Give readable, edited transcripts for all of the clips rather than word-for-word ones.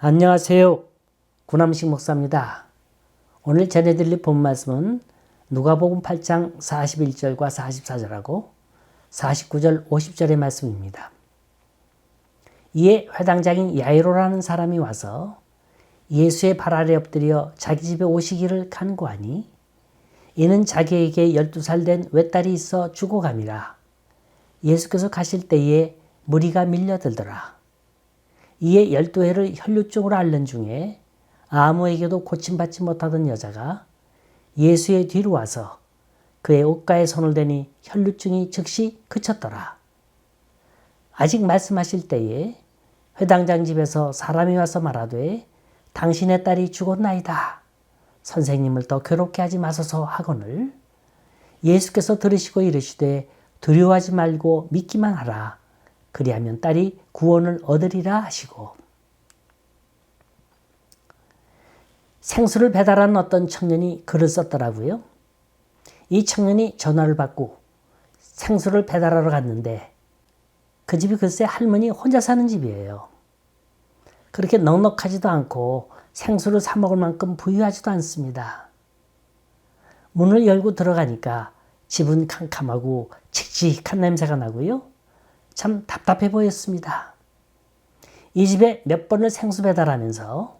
안녕하세요. 구남식 목사입니다. 오늘 전해드릴 본 말씀은 누가복음 8장 41절과 44절하고 49절 50절의 말씀입니다. 이에 회당장인 야이로라는 사람이 와서 예수의 발 아래 엎드려 자기 집에 오시기를 간구하니 이는 자기에게 12살 된 외딸이 있어 죽어감이라. 예수께서 가실 때에 무리가 밀려들더라. 이에 12해를 혈루증으로 앓는 중에 아무에게도 고침받지 못하던 여자가 예수의 뒤로 와서 그의 옷가에 손을 대니 혈루증이 즉시 그쳤더라. 아직 말씀하실 때에 회당장 집에서 사람이 와서 말하되 당신의 딸이 죽었나이다. 선생님을 더 괴롭게 하지 마소서 하거늘 예수께서 들으시고 이르시되 두려워하지 말고 믿기만 하라. 그리하면 딸이 구원을 얻으리라 하시고. 생수를 배달하는 어떤 청년이 글을 썼더라고요. 이 청년이 전화를 받고 생수를 배달하러 갔는데 그 집이 글쎄 할머니 혼자 사는 집이에요. 그렇게 넉넉하지도 않고 생수를 사 먹을 만큼 부유하지도 않습니다. 문을 열고 들어가니까 집은 캄캄하고 칙칙한 냄새가 나고요. 참 답답해 보였습니다. 이 집에 몇 번을 생수 배달하면서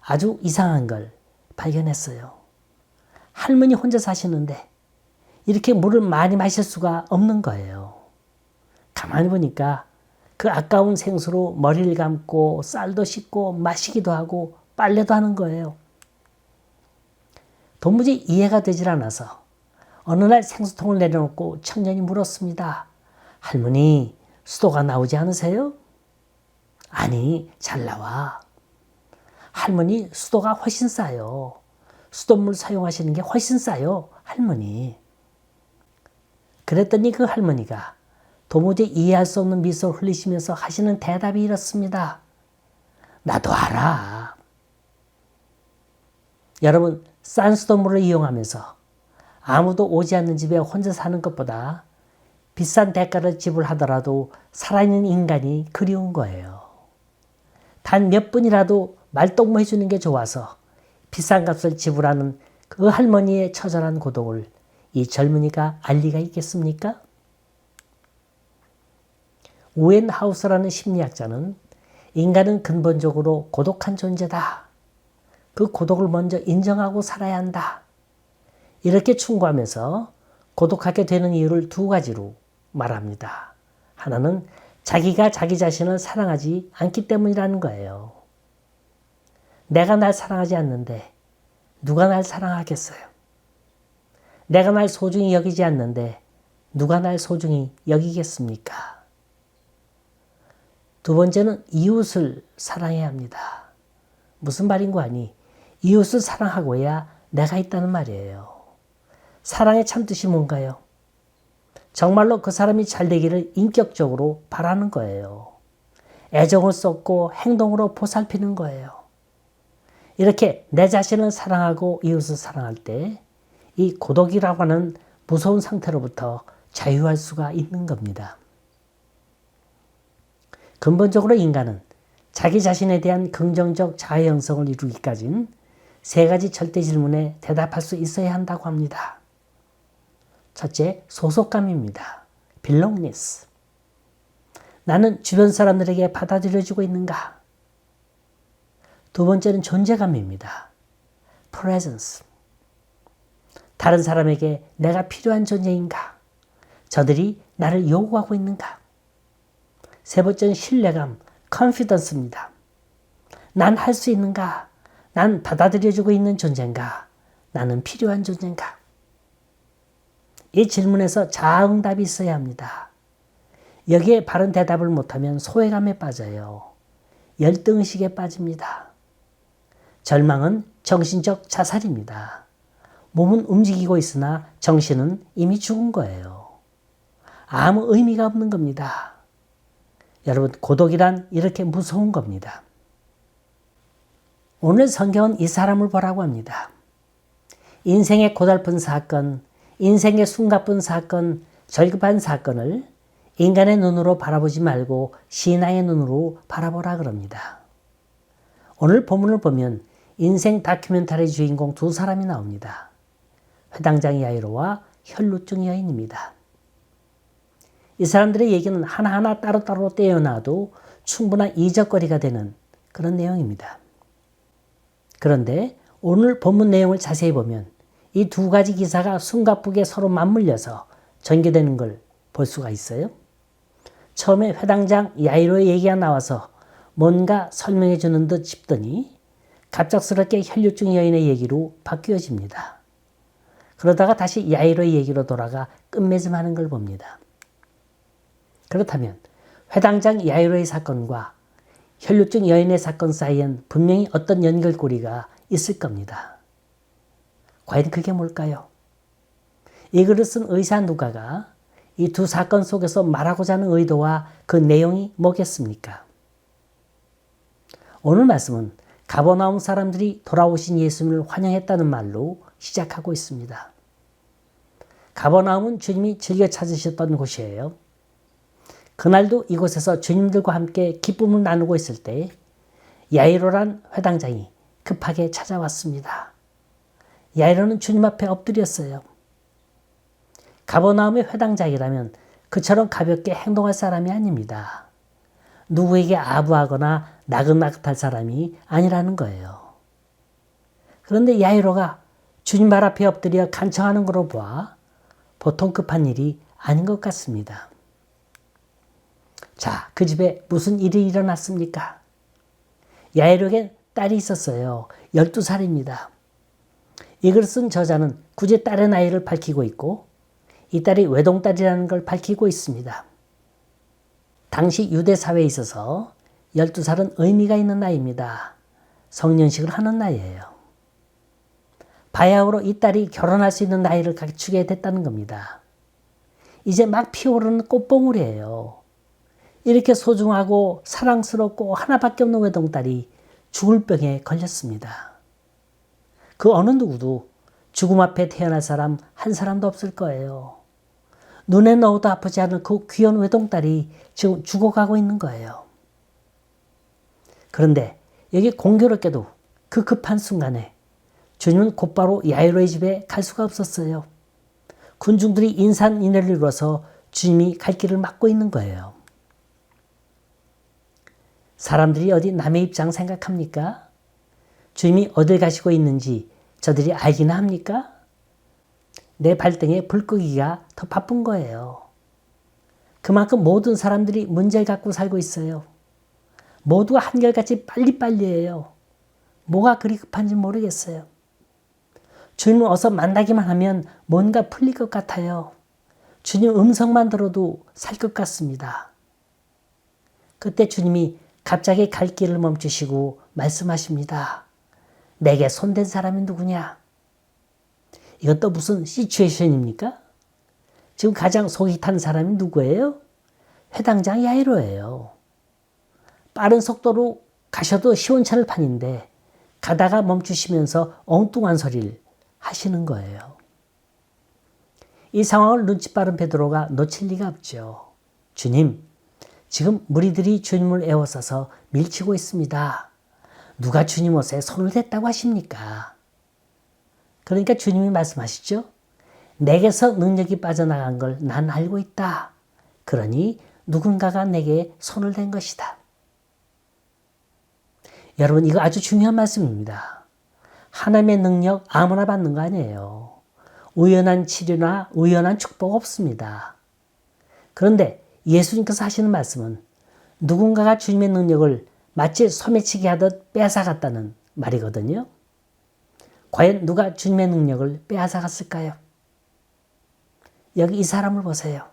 아주 이상한 걸 발견했어요. 할머니 혼자 사시는데 이렇게 물을 많이 마실 수가 없는 거예요. 가만히 보니까 그 아까운 생수로 머리를 감고 쌀도 씻고 마시기도 하고 빨래도 하는 거예요. 도무지 이해가 되질 않아서 어느 날 생수통을 내려놓고 청년이 물었습니다. 할머니, 수도가 나오지 않으세요? 아니, 잘 나와. 할머니, 수도가 훨씬 싸요. 수돗물 사용하시는 게 훨씬 싸요, 할머니. 그랬더니 그 할머니가 도무지 이해할 수 없는 미소를 흘리시면서 하시는 대답이 이렇습니다. 나도 알아. 여러분, 싼 수돗물을 이용하면서 아무도 오지 않는 집에 혼자 사는 것보다 비싼 대가를 지불하더라도 살아있는 인간이 그리운 거예요. 단 몇 분이라도 말동무 해주는 게 좋아서 비싼 값을 지불하는 그 할머니의 처절한 고독을 이 젊은이가 알 리가 있겠습니까? 우엔 하우스라는 심리학자는 인간은 근본적으로 고독한 존재다. 그 고독을 먼저 인정하고 살아야 한다. 이렇게 충고하면서 고독하게 되는 이유를 두 가지로 말합니다. 하나는 자기가 자기 자신을 사랑하지 않기 때문이라는 거예요. 내가 날 사랑하지 않는데 누가 날 사랑하겠어요? 내가 날 소중히 여기지 않는데 누가 날 소중히 여기겠습니까? 두 번째는 이웃을 사랑해야 합니다. 무슨 말인고 하니 이웃을 사랑하고야 내가 있다는 말이에요. 사랑의 참뜻이 뭔가요? 정말로 그 사람이 잘 되기를 인격적으로 바라는 거예요. 애정을 쏟고 행동으로 보살피는 거예요. 이렇게 내 자신을 사랑하고 이웃을 사랑할 때 이 고독이라고 하는 무서운 상태로부터 자유할 수가 있는 겁니다. 근본적으로 인간은 자기 자신에 대한 긍정적 자아 형성을 이루기까지는 세 가지 절대 질문에 대답할 수 있어야 한다고 합니다. 첫째, 소속감입니다. belongingness. 나는 주변 사람들에게 받아들여지고 있는가? 두 번째는 존재감입니다. presence. 다른 사람에게 내가 필요한 존재인가? 저들이 나를 요구하고 있는가? 세 번째는 신뢰감, confidence입니다. 난 할 수 있는가? 난 받아들여지고 있는 존재인가? 나는 필요한 존재인가? 이 질문에서 자아응답이 있어야 합니다. 여기에 바른 대답을 못하면 소외감에 빠져요. 열등의식에 빠집니다. 절망은 정신적 자살입니다. 몸은 움직이고 있으나 정신은 이미 죽은 거예요. 아무 의미가 없는 겁니다. 여러분, 고독이란 이렇게 무서운 겁니다. 오늘 성경은 이 사람을 보라고 합니다. 인생의 고달픈 사건, 인생의 숨가쁜 사건, 절급한 사건을 인간의 눈으로 바라보지 말고 신앙의 눈으로 바라보라 그럽니다. 오늘 본문을 보면 인생 다큐멘터리 주인공 두 사람이 나옵니다. 회당장 야이로와 혈루증 여인입니다. 이 사람들의 얘기는 하나하나 따로따로 떼어놔도 충분한 이적거리가 되는 그런 내용입니다. 그런데 오늘 본문 내용을 자세히 보면 이 두 가지 기사가 숨가쁘게 서로 맞물려서 전개되는 걸 볼 수가 있어요. 처음에 회당장 야이로의 얘기가 나와서 뭔가 설명해 주는 듯 싶더니 갑작스럽게 혈류증 여인의 얘기로 바뀌어집니다. 그러다가 다시 야이로의 얘기로 돌아가 끝맺음하는 걸 봅니다. 그렇다면 회당장 야이로의 사건과 혈류증 여인의 사건 사이엔 분명히 어떤 연결고리가 있을 겁니다. 과연 그게 뭘까요? 이 글을 쓴 의사 누가가 이 두 사건 속에서 말하고자 하는 의도와 그 내용이 뭐겠습니까? 오늘 말씀은 가버나움 사람들이 돌아오신 예수님을 환영했다는 말로 시작하고 있습니다. 가버나움은 주님이 즐겨 찾으셨던 곳이에요. 그날도 이곳에서 주님들과 함께 기쁨을 나누고 있을 때 야이로란 회당장이 급하게 찾아왔습니다. 야이로는 주님 앞에 엎드렸어요. 가버나움의 회당장이라면 그처럼 가볍게 행동할 사람이 아닙니다. 누구에게 아부하거나 나긋나긋할 사람이 아니라는 거예요. 그런데 야이로가 주님 발 앞에 엎드려 간청하는 걸로 봐 보통 급한 일이 아닌 것 같습니다. 자, 그 집에 무슨 일이 일어났습니까? 야이로에겐 딸이 있었어요. 12살입니다. 이 글을 쓴 저자는 굳이 딸의 나이를 밝히고 있고 이 딸이 외동딸이라는 걸 밝히고 있습니다. 당시 유대 사회에 있어서 12살은 의미가 있는 나이입니다. 성년식을 하는 나이예요. 바야흐로 이 딸이 결혼할 수 있는 나이를 갖추게 됐다는 겁니다. 이제 막 피어오르는 꽃봉오리예요. 이렇게 소중하고 사랑스럽고 하나밖에 없는 외동딸이 죽을 병에 걸렸습니다. 그 어느 누구도 죽음 앞에 태어날 사람 한 사람도 없을 거예요. 눈에 넣어도 아프지 않은 그 귀한 외동딸이 지금 죽어가고 있는 거예요. 그런데 여기 공교롭게도 그 급한 순간에 주님은 곧바로 야이로의 집에 갈 수가 없었어요. 군중들이 인산인해를 이루어서 주님이 갈 길을 막고 있는 거예요. 사람들이 어디 남의 입장 생각합니까? 주님이 어딜 가시고 있는지 저들이 알기나 합니까? 내 발등에 불 끄기가 더 바쁜 거예요. 그만큼 모든 사람들이 문제를 갖고 살고 있어요. 모두가 한결같이 빨리빨리 해요. 뭐가 그리 급한지 모르겠어요. 주님을 어서 만나기만 하면 뭔가 풀릴 것 같아요. 주님 음성만 들어도 살 것 같습니다. 그때 주님이 갑자기 갈 길을 멈추시고 말씀하십니다. 내게 손댄 사람이 누구냐? 이것도 무슨 시츄에이션입니까? 지금 가장 속이 탄 사람이 누구예요? 회당장 야이로예요. 빠른 속도로 가셔도 시원찮을 판인데 가다가 멈추시면서 엉뚱한 소리를 하시는 거예요. 이 상황을 눈치 빠른 베드로가 놓칠 리가 없죠. 주님, 지금 무리들이 주님을 에워싸서 밀치고 있습니다. 누가 주님 옷에 손을 댔다고 하십니까? 그러니까 주님이 말씀하시죠. 내게서 능력이 빠져나간 걸 난 알고 있다. 그러니 누군가가 내게 손을 댄 것이다. 여러분, 이거 아주 중요한 말씀입니다. 하나님의 능력 아무나 받는 거 아니에요. 우연한 치료나 우연한 축복 없습니다. 그런데 예수님께서 하시는 말씀은 누군가가 주님의 능력을 마치 소매치기 하듯 빼앗아갔다는 말이거든요. 과연 누가 주님의 능력을 빼앗아갔을까요? 여기 이 사람을 보세요.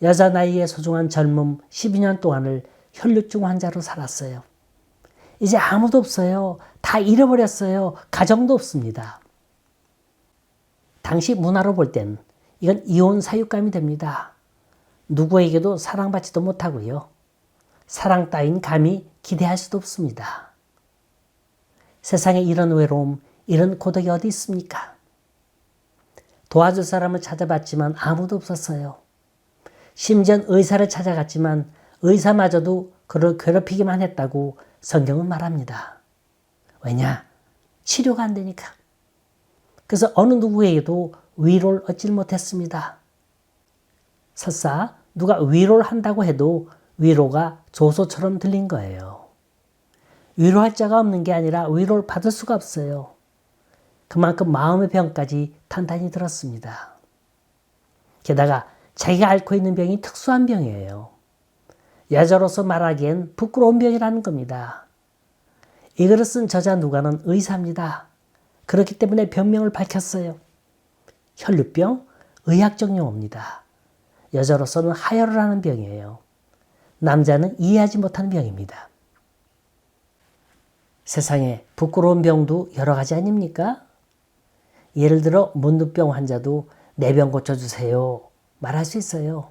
여자 나이에 소중한 젊음 12년 동안을 혈류증 환자로 살았어요. 이제 아무도 없어요. 다 잃어버렸어요. 가정도 없습니다. 당시 문화로 볼 땐 이건 이혼 사육감이 됩니다. 누구에게도 사랑받지도 못하고요. 사랑 따윈 감히 기대할 수도 없습니다. 세상에 이런 외로움, 이런 고독이 어디 있습니까? 도와줄 사람을 찾아봤지만 아무도 없었어요. 심지어 의사를 찾아갔지만 의사마저도 그를 괴롭히기만 했다고 성경은 말합니다. 왜냐? 치료가 안 되니까. 그래서 어느 누구에게도 위로를 얻질 못했습니다. 설사 누가 위로를 한다고 해도 위로가 조소처럼 들린 거예요. 위로할 자가 없는 게 아니라 위로를 받을 수가 없어요. 그만큼 마음의 병까지 단단히 들었습니다. 게다가 자기가 앓고 있는 병이 특수한 병이에요. 여자로서 말하기엔 부끄러운 병이라는 겁니다. 이 글을 쓴 저자 누가는 의사입니다. 그렇기 때문에 병명을 밝혔어요. 혈류병, 의학적 용어입니다. 여자로서는 하혈을 하는 병이에요. 남자는 이해하지 못하는 병입니다. 세상에 부끄러운 병도 여러 가지 아닙니까? 예를 들어 문둥병 환자도 내 병 고쳐주세요 말할 수 있어요.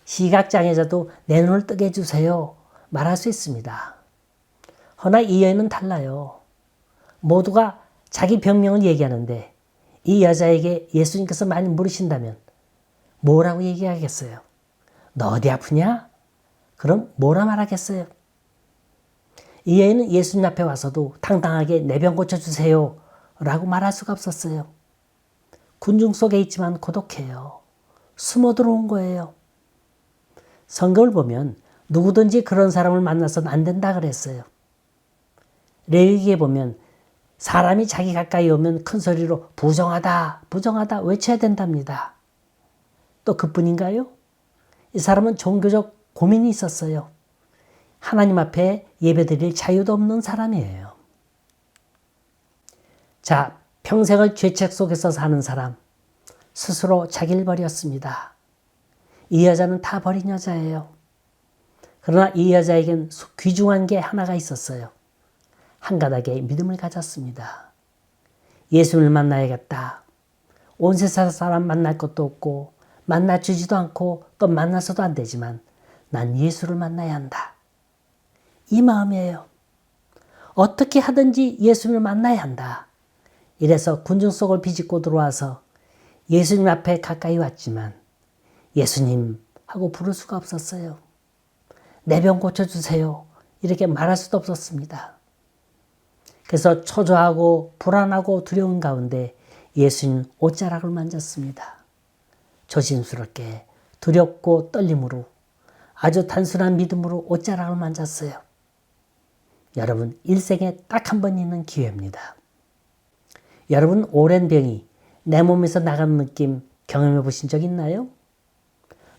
시각장애자도 내 눈을 뜨게 해주세요 말할 수 있습니다. 허나 이 여인은 달라요. 모두가 자기 병명을 얘기하는데 이 여자에게 예수님께서 많이 물으신다면 뭐라고 얘기하겠어요? 너 어디 아프냐? 그럼 뭐라 말하겠어요? 이 여인은 예수님 앞에 와서도 당당하게 내 병 고쳐주세요 라고 말할 수가 없었어요. 군중 속에 있지만 고독해요. 숨어 들어온 거예요. 성경을 보면 누구든지 그런 사람을 만나서는 안 된다 그랬어요. 레위기에 보면 사람이 자기 가까이 오면 큰 소리로 부정하다, 부정하다 외쳐야 된답니다. 또 그뿐인가요? 이 사람은 종교적 고민이 있었어요. 하나님 앞에 예배드릴 자유도 없는 사람이에요. 자, 평생을 죄책 속에서 사는 사람, 스스로 자기를 버렸습니다. 이 여자는 다 버린 여자예요. 그러나 이 여자에겐 귀중한 게 하나가 있었어요. 한 가닥의 믿음을 가졌습니다. 예수님을 만나야겠다. 온 세상 사람 만날 것도 없고 만나주지도 않고 또 만나서도 안 되지만 난 예수를 만나야 한다. 이 마음이에요. 어떻게 하든지 예수님을 만나야 한다. 이래서 군중 속을 비집고 들어와서 예수님 앞에 가까이 왔지만 예수님 하고 부를 수가 없었어요. 내 병 고쳐주세요. 이렇게 말할 수도 없었습니다. 그래서 초조하고 불안하고 두려운 가운데 예수님 옷자락을 만졌습니다. 조심스럽게 두렵고 떨림으로 아주 단순한 믿음으로 옷자락을 만졌어요. 여러분, 일생에 딱 한 번 있는 기회입니다. 여러분, 오랜 병이 내 몸에서 나가는 느낌 경험해 보신 적 있나요?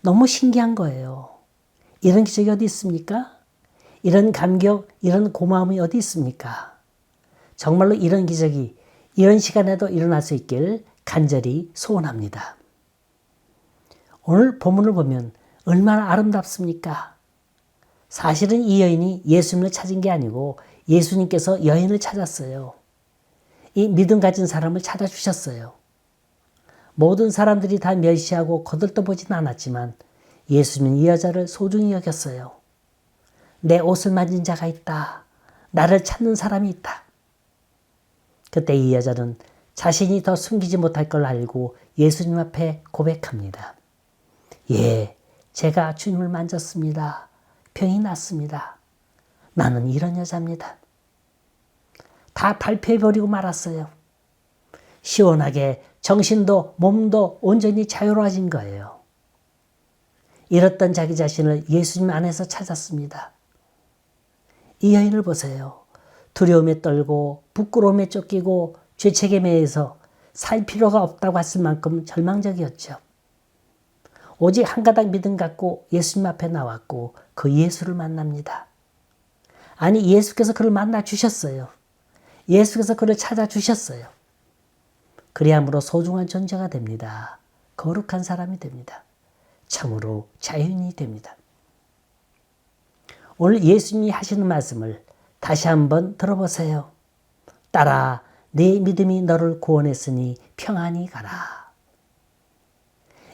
너무 신기한 거예요. 이런 기적이 어디 있습니까? 이런 감격, 이런 고마움이 어디 있습니까? 정말로 이런 기적이 이런 시간에도 일어날 수 있길 간절히 소원합니다. 오늘 본문을 보면 얼마나 아름답습니까? 사실은 이 여인이 예수님을 찾은 게 아니고 예수님께서 여인을 찾았어요. 이 믿음 가진 사람을 찾아주셨어요. 모든 사람들이 다 멸시하고 거들떠보지는 않았지만 예수님은 이 여자를 소중히 여겼어요. 내 옷을 만진 자가 있다. 나를 찾는 사람이 있다. 그때 이 여자는 자신이 더 숨기지 못할 걸 알고 예수님 앞에 고백합니다. 예, 제가 주님을 만졌습니다. 병이 났습니다. 나는 이런 여자입니다. 다 발표해버리고 말았어요. 시원하게 정신도 몸도 온전히 자유로워진 거예요. 잃었던 자기 자신을 예수님 안에서 찾았습니다. 이 여인을 보세요. 두려움에 떨고 부끄러움에 쫓기고 죄책에 매여서 살 필요가 없다고 했을 만큼 절망적이었죠. 오직 한 가닥 믿음 갖고 예수님 앞에 나왔고 그 예수를 만납니다. 아니, 예수께서 그를 만나 주셨어요. 예수께서 그를 찾아주셨어요. 그리함으로 소중한 존재가 됩니다. 거룩한 사람이 됩니다. 참으로 자연인이 됩니다. 오늘 예수님이 하시는 말씀을 다시 한번 들어보세요. 딸아, 네 믿음이 너를 구원했으니 평안히 가라.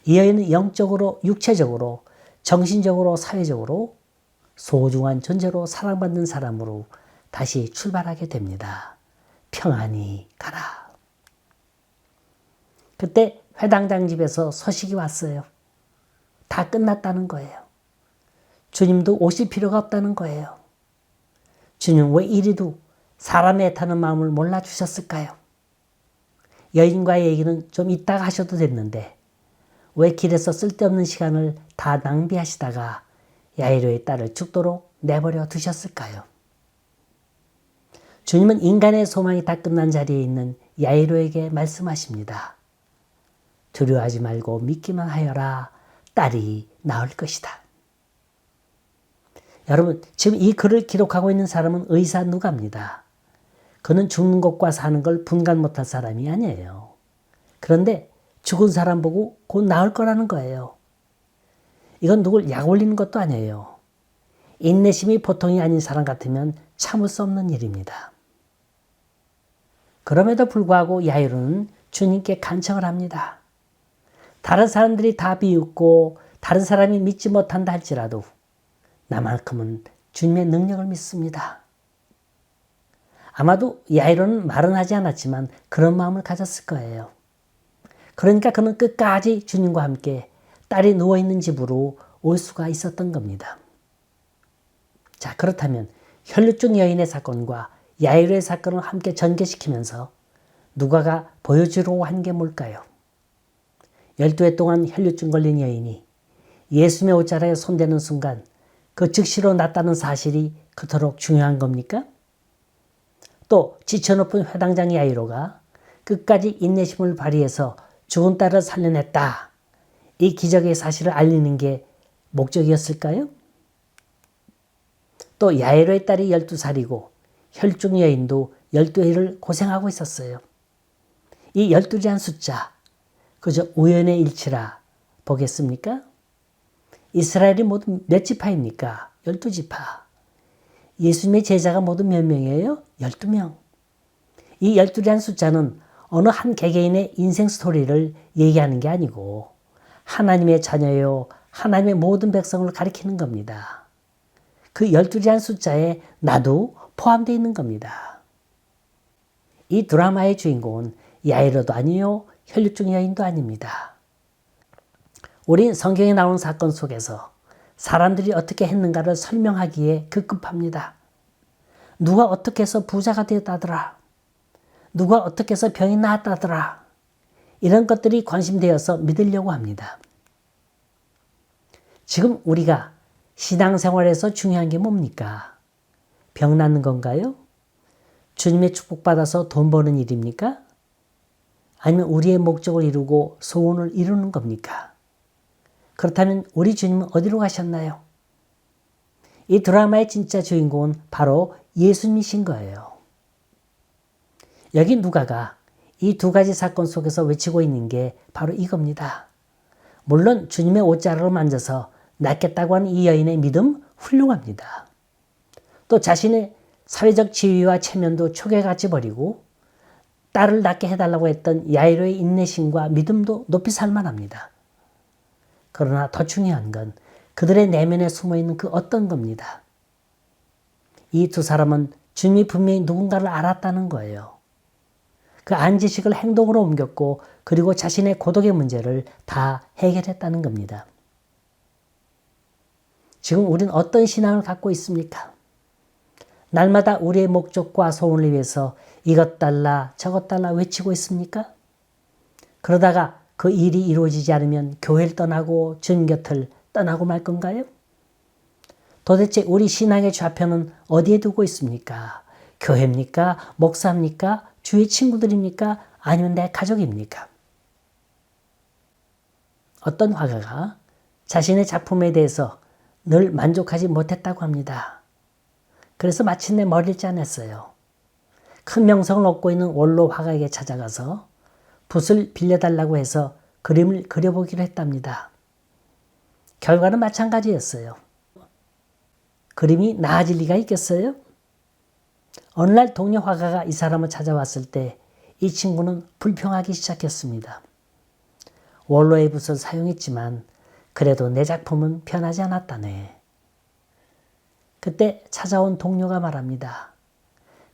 이 여인은 영적으로, 육체적으로, 정신적으로, 사회적으로 소중한 존재로 사랑받는 사람으로 다시 출발하게 됩니다. 평안히 가라. 그때 회당장 집에서 소식이 왔어요. 다 끝났다는 거예요. 주님도 오실 필요가 없다는 거예요. 주님 왜 이리도 사람의 애타는 마음을 몰라주셨을까요? 여인과의 얘기는 좀 이따가 하셔도 됐는데 왜 길에서 쓸데없는 시간을 다 낭비하시다가 야이로의 딸을 죽도록 내버려 두셨을까요? 주님은 인간의 소망이 다 끝난 자리에 있는 야이로에게 말씀하십니다. 두려워하지 말고 믿기만 하여라. 딸이 나을 것이다. 여러분, 지금 이 글을 기록하고 있는 사람은 의사 누가입니다. 그는 죽는 것과 사는 걸 분간 못할 사람이 아니에요. 그런데 죽은 사람 보고 곧 나을 거라는 거예요. 이건 누굴 약 올리는 것도 아니에요. 인내심이 보통이 아닌 사람 같으면 참을 수 없는 일입니다. 그럼에도 불구하고 야이로는 주님께 간청을 합니다. 다른 사람들이 다 비웃고 다른 사람이 믿지 못한다 할지라도 나만큼은 주님의 능력을 믿습니다. 아마도 야이로는 말은 하지 않았지만 그런 마음을 가졌을 거예요. 그러니까 그는 끝까지 주님과 함께 딸이 누워있는 집으로 올 수가 있었던 겁니다. 자, 그렇다면 혈루증 여인의 사건과 야이로의 사건을 함께 전개시키면서 누가가 보여주려고 한 게 뭘까요? 12해 동안 혈루증 걸린 여인이 예수님의 옷자락에 손대는 순간 그 즉시로 낫다는 사실이 그토록 중요한 겁니까? 또 지쳐높은 회당장 야이로가 끝까지 인내심을 발휘해서 죽은 딸을 살려냈다. 이 기적의 사실을 알리는 게 목적이었을까요? 또 야이로의 딸이 12살이고 혈중 여인도 12해를 고생하고 있었어요. 이 12라는 숫자, 그저 우연의 일치라 보겠습니까? 이스라엘이 모두 몇 지파입니까? 12지파. 예수님의 제자가 모두 몇 명이에요? 12명. 이 12라는 숫자는 어느 한 개개인의 인생 스토리를 얘기하는 게 아니고 하나님의 자녀요, 하나님의 모든 백성을 가리키는 겁니다. 그 12라는 숫자에 나도 포함되어 있는 겁니다. 이 드라마의 주인공은 야이로도 아니요, 혈루증 여인도 아닙니다. 우린 성경에 나오는 사건 속에서 사람들이 어떻게 했는가를 설명하기에 급급합니다. 누가 어떻게 해서 부자가 되었다더라. 누가 어떻게 해서 병이 나았다더라. 이런 것들이 관심되어서 믿으려고 합니다. 지금 우리가 신앙생활에서 중요한 게 뭡니까? 병 낫는 건가요? 주님의 축복받아서 돈 버는 일입니까? 아니면 우리의 목적을 이루고 소원을 이루는 겁니까? 그렇다면 우리 주님은 어디로 가셨나요? 이 드라마의 진짜 주인공은 바로 예수님이신 거예요. 여기 누가가 이 두 가지 사건 속에서 외치고 있는 게 바로 이겁니다. 물론 주님의 옷자락을 만져서 낫겠다고 하는 이 여인의 믿음 훌륭합니다. 또 자신의 사회적 지위와 체면도 초계같이 버리고 딸을 낫게 해달라고 했던 야이로의 인내심과 믿음도 높이 살만합니다. 그러나 더 중요한 건 그들의 내면에 숨어있는 그 어떤 겁니다. 이 두 사람은 주님이 분명히 누군가를 알았다는 거예요. 그 안지식을 행동으로 옮겼고 그리고 자신의 고독의 문제를 다 해결했다는 겁니다. 지금 우리는 어떤 신앙을 갖고 있습니까? 날마다 우리의 목적과 소원을 위해서 이것 달라 저것 달라 외치고 있습니까? 그러다가 그 일이 이루어지지 않으면 교회를 떠나고 주님 곁을 떠나고 말 건가요? 도대체 우리 신앙의 좌표는 어디에 두고 있습니까? 교회입니까? 목사입니까? 주위 친구들입니까? 아니면 내 가족입니까? 어떤 화가가 자신의 작품에 대해서 늘 만족하지 못했다고 합니다. 그래서 마침내 머리를 짜냈어요. 큰 명성을 얻고 있는 원로 화가에게 찾아가서 붓을 빌려달라고 해서 그림을 그려보기로 했답니다. 결과는 마찬가지였어요. 그림이 나아질 리가 있겠어요? 어느 날 동료 화가가 이 사람을 찾아왔을 때 이 친구는 불평하기 시작했습니다. 원로의 붓을 사용했지만 그래도 내 작품은 변하지 않았다네. 그때 찾아온 동료가 말합니다.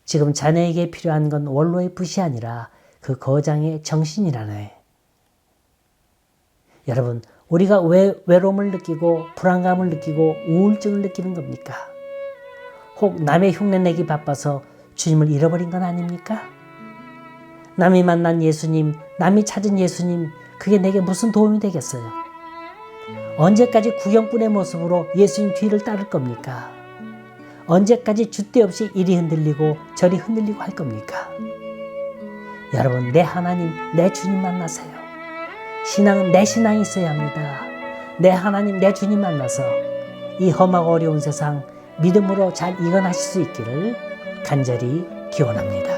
지금 자네에게 필요한 건 원로의 붓이 아니라 그 거장의 정신이라네. 여러분, 우리가 왜 외로움을 느끼고 불안감을 느끼고 우울증을 느끼는 겁니까? 혹 남의 흉내내기 바빠서 주님을 잃어버린 건 아닙니까? 남이 만난 예수님, 남이 찾은 예수님, 그게 내게 무슨 도움이 되겠어요? 언제까지 구경꾼의 모습으로 예수님 뒤를 따를 겁니까? 언제까지 줏대 없이 이리 흔들리고 저리 흔들리고 할 겁니까? 여러분, 내 하나님, 내 주님 만나세요. 신앙은 내 신앙이 있어야 합니다. 내 하나님, 내 주님 만나서 이 험하고 어려운 세상 믿음으로 잘 이겨나실 수 있기를 간절히 기원합니다.